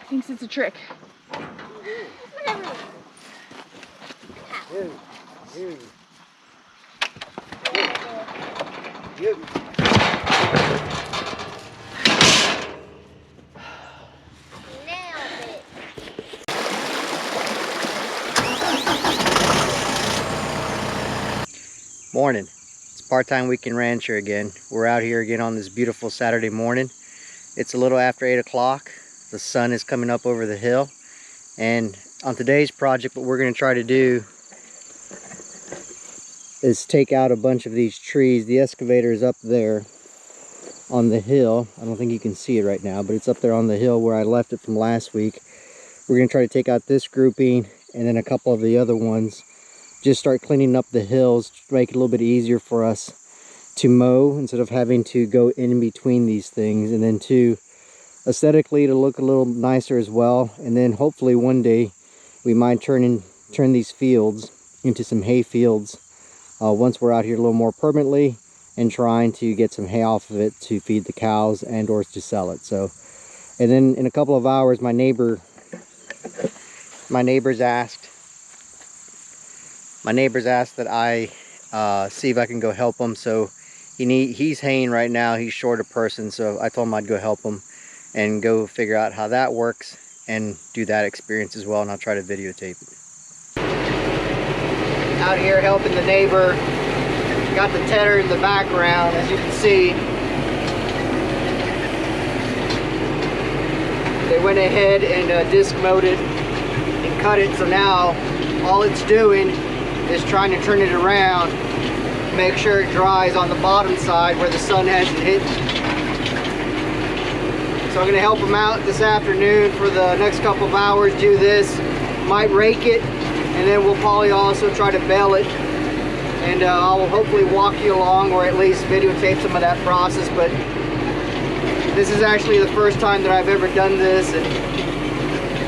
thinks it's a trick. Morning. It's part-time weekend rancher again. We're out here again on this beautiful Saturday morning. It's a little after 8 o'clock. The sun is coming up over the hill. And on today's project, what we're going to try to do is take out a bunch of these trees. The excavator is up there on the hill. I don't think you can see it right now, but it's up there on the hill where I left it from last week. We're going to try to take out this grouping and then a couple of the other ones. Just start cleaning up the hills to make it a little bit easier for us to mow instead of having to go in between these things. And then too, aesthetically to look a little nicer as well. And then hopefully one day we might turn these fields into some hay fields once we're out here a little more permanently and trying to get some hay off of it to feed the cows and or to sell it. So, and then in a couple of hours my neighbors asked that I see if I can go help him. So he's haying right now. He's short a person, so I told him I'd go help him and go figure out how that works and do that experience as well, and I'll try to videotape it. Out here helping the neighbor. Got the tedder in the background, as you can see. They went ahead and disc mowed it and cut it, so now all it's doing is trying to turn it around, make sure it dries on the bottom side where the sun hasn't hit. So I'm going to help them out this afternoon for the next couple of hours, do this, might rake it, and then we'll probably also try to bale it. And I'll hopefully walk you along or at least videotape some of that process. But this is actually the first time that I've ever done this, and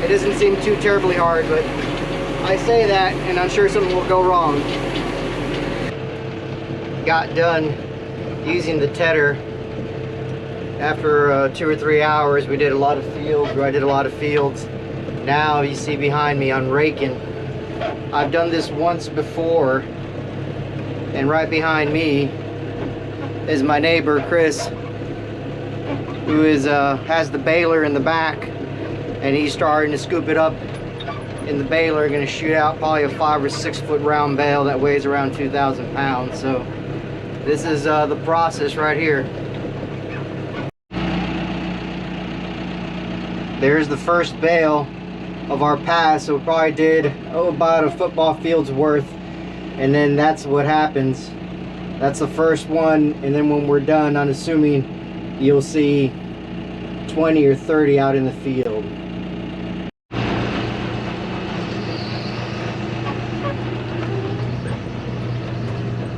it doesn't seem too terribly hard, but I say that and I'm sure something will go wrong. Got done using the tedder after 2 or 3 hours. We did a lot of fields, or I did a lot of fields. Now you see behind me I'm raking. I've done this once before, and right behind me is my neighbor Chris, who is has the baler in the back, and he's starting to scoop it up in the baler. Going to shoot out probably a 5 or 6 foot round bale that weighs around 2,000 pounds. So this is the process right here. There's the first bale of our pass. So we probably did about a football field's worth, and then that's what happens. That's the first one, and then when we're done, I'm assuming you'll see 20 or 30 out in the field.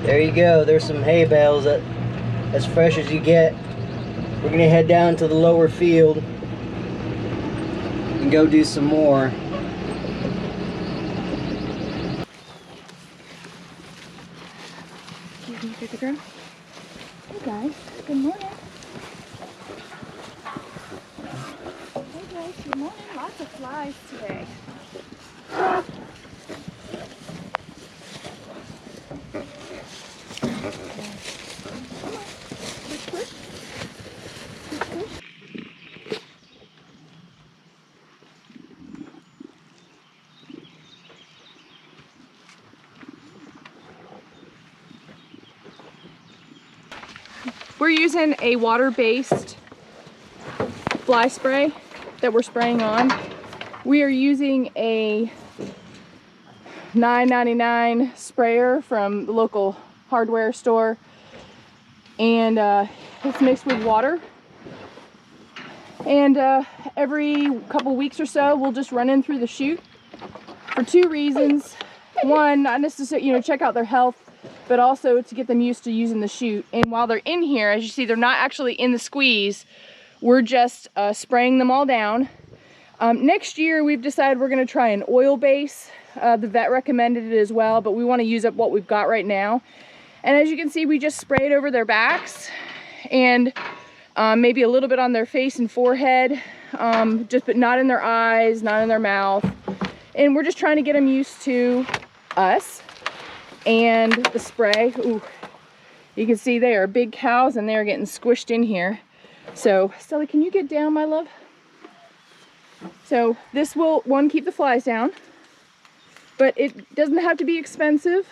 There you go. There's some hay bales that as fresh as you get. We're gonna head down to the lower field and go do some more. Excuse me, Pick Girl. Hey guys, good morning. Hey guys, good morning. Lots of flies today. We're using a water-based fly spray that we're spraying on. We are using a $9.99 sprayer from the local hardware store, and it's mixed with water. And every couple weeks or so, we'll just run in through the chute for 2 reasons. One, not necessarily, check out their health, but also to get them used to using the chute. And while they're in here, as you see, they're not actually in the squeeze. We're just spraying them all down. Next year, we've decided we're going to try an oil base. The vet recommended it as well, but we want to use up what we've got right now. And as you can see, we just spray it over their backs and maybe a little bit on their face and forehead. but not in their eyes, not in their mouth. And we're just trying to get them used to us and the spray. Ooh, you can see they are big cows and they're getting squished in here. So, Stella, can you get down, my love? So this will, one, keep the flies down, but it doesn't have to be expensive.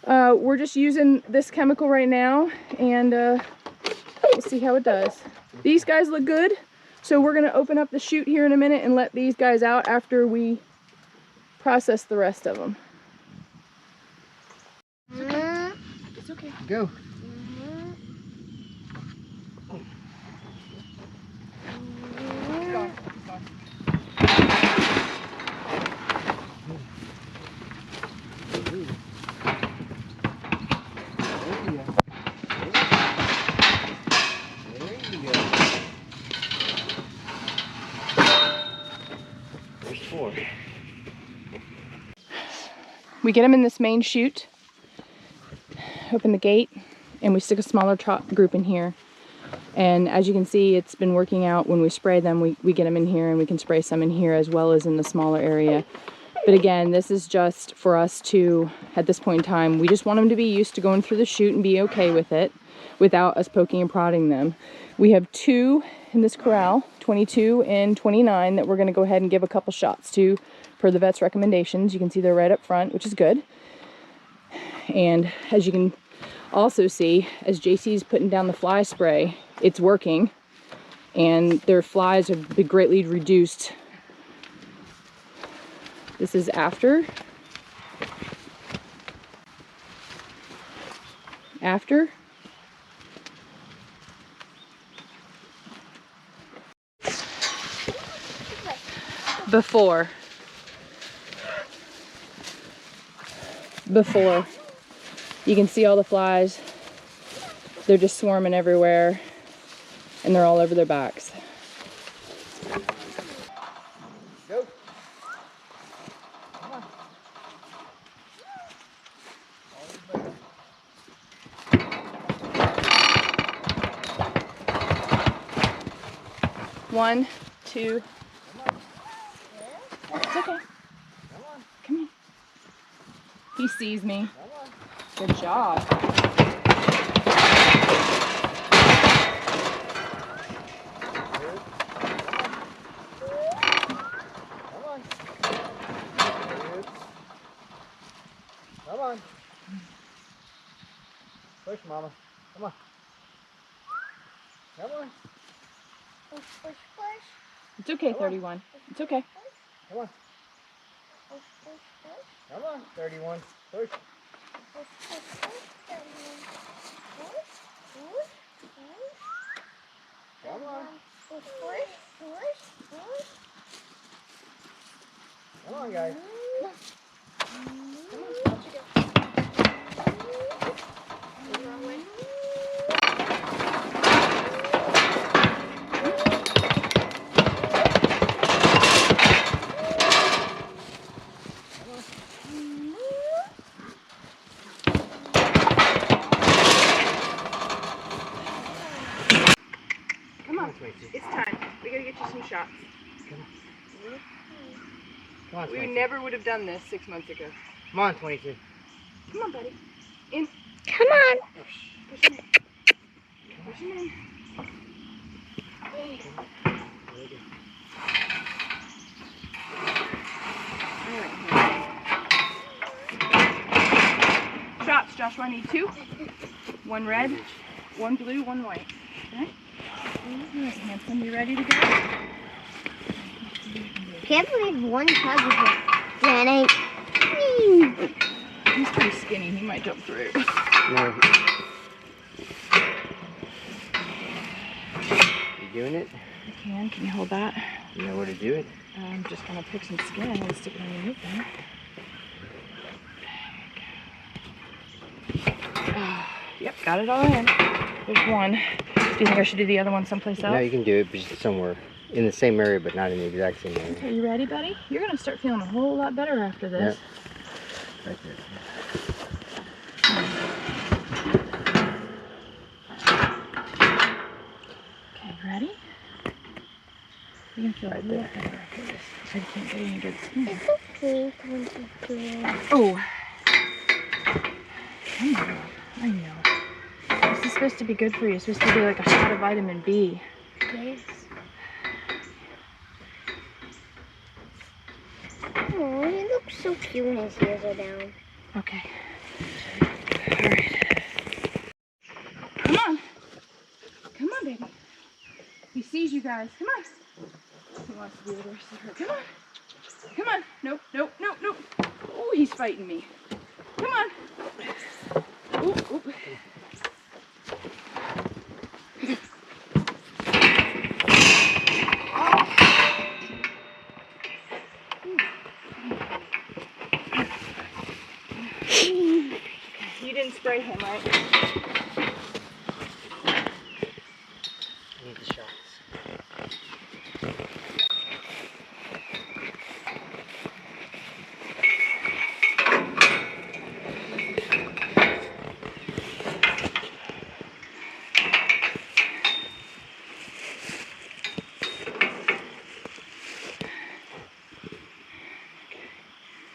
We're just using this chemical right now, and we'll see how it does. These guys look good, so we're gonna open up the chute here in a minute and let these guys out after we process the rest of them. It's okay. Go. We get them in this main chute, open the gate, and we stick a smaller group in here. And as you can see, it's been working out. When we spray them, we get them in here, and we can spray some in here as well as in the smaller area. But again, this is just for us to, at this point in time, we just want them to be used to going through the chute and be okay with it without us poking and prodding them. We have 2 in this corral, 22 and 29, that we're going to go ahead and give a couple shots to per the vet's recommendations. You can see they're right up front, which is good. And as you can also see, as JC's putting down the fly spray, it's working, and their flies have been greatly reduced. This is after. After. Before. Before. You can see all the flies. They're just swarming everywhere, and they're all over their backs. Go. Come on. One, two. It's okay. Come here. He sees me. Good job. Come on. Push, Mama. Come on. Come on. Push, push, push. It's okay, 31. It's okay. Come on. Push, push, push. Come on. 31. Push. Push, push, push. Push, push, push. Come on. Push, push, push, push. Come on, guys. Come on. It's time. We gotta get you some shots. Come on, 22. We never would have done this 6 months ago. Come on, 22. Come on, buddy. In. Come on. Push him in. Push him in. Shots, Joshua. I need 2. 1 red, 1 blue, 1 white. Okay? Yes, handsome. You ready to go? Can't believe one tug is it. Danny. He's pretty skinny. He might jump through. No. You doing it? I can. Can you hold that? You know where to do it? I'm just gonna pick some skin and stick it underneath there. Yep, got it all in. There's 1. Do you think I should do the other one someplace else? No, you can do it, but just somewhere in the same area, but not in the exact same area. Are you ready, buddy? You're gonna start feeling a whole lot better after this. Yep. Right there. Okay, ready? You can feel right there. I can't get any good skin. It's okay, 22. Oh. Come on. I know. This is supposed to be good for you. It's supposed to be like a shot of vitamin B. Yes. Oh, he looks so cute when his ears are down. Okay. Alright. Come on. Come on, baby. He sees you guys. Come on. He wants to be with her. Come on. Come on. Nope, nope, nope, nope. Oh, he's fighting me. Come on. Oop, oop. You didn't spray him, right? I need the shots.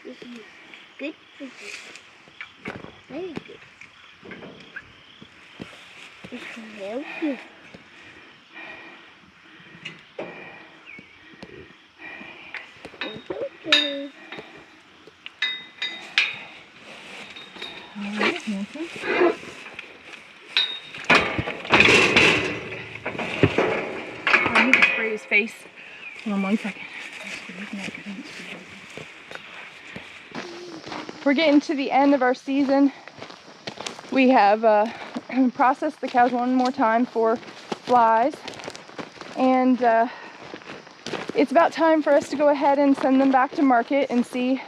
This is good for you. Very good. This can help you. It's okay. Alright, Hanson. I need to spray his face. Hold on 1 second. We're getting to the end of our season. We have processed the cows one more time for flies, and it's about time for us to go ahead and send them back to market and see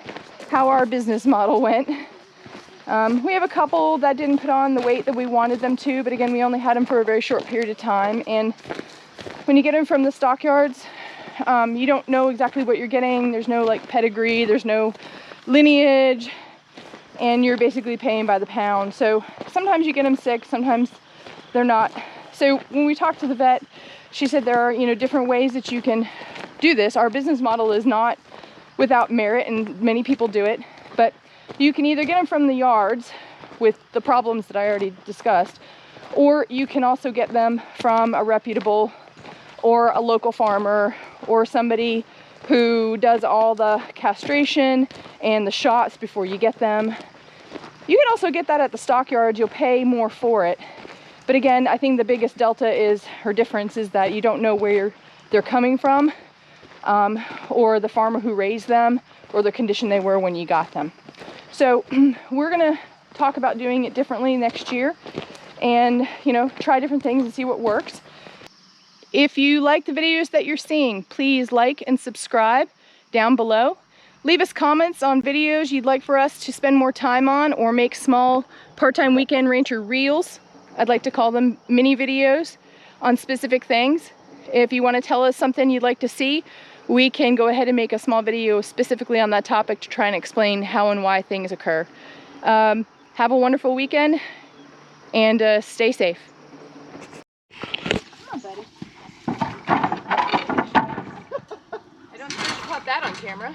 how our business model went. We have a couple that didn't put on the weight that we wanted them to, but again, we only had them for a very short period of time. And when you get them from the stockyards, you don't know exactly what you're getting. There's no like pedigree, there's no lineage, and you're basically paying by the pound. So sometimes you get them sick, sometimes they're not. So when we talked to the vet, she said there are, different ways that you can do this. Our business model is not without merit, and many people do it, but you can either get them from the yards with the problems that I already discussed, or you can also get them from a reputable or a local farmer or somebody who does all the castration and the shots before you get them. You can also get that at the stockyards. You'll pay more for it. But again, I think the biggest delta is, or difference is, that you don't know where they're coming from, or the farmer who raised them, or the condition they were when you got them. So we're gonna talk about doing it differently next year and, try different things and see what works. If you like the videos that you're seeing, please like and subscribe down below. Leave us comments on videos you'd like for us to spend more time on, or make small part-time weekend rancher reels. I'd like to call them mini videos on specific things. If you want to tell us something you'd like to see, we can go ahead and make a small video specifically on that topic to try and explain how and why things occur. Have a wonderful weekend, and stay safe. Come on, buddy. I don't think you caught that on camera.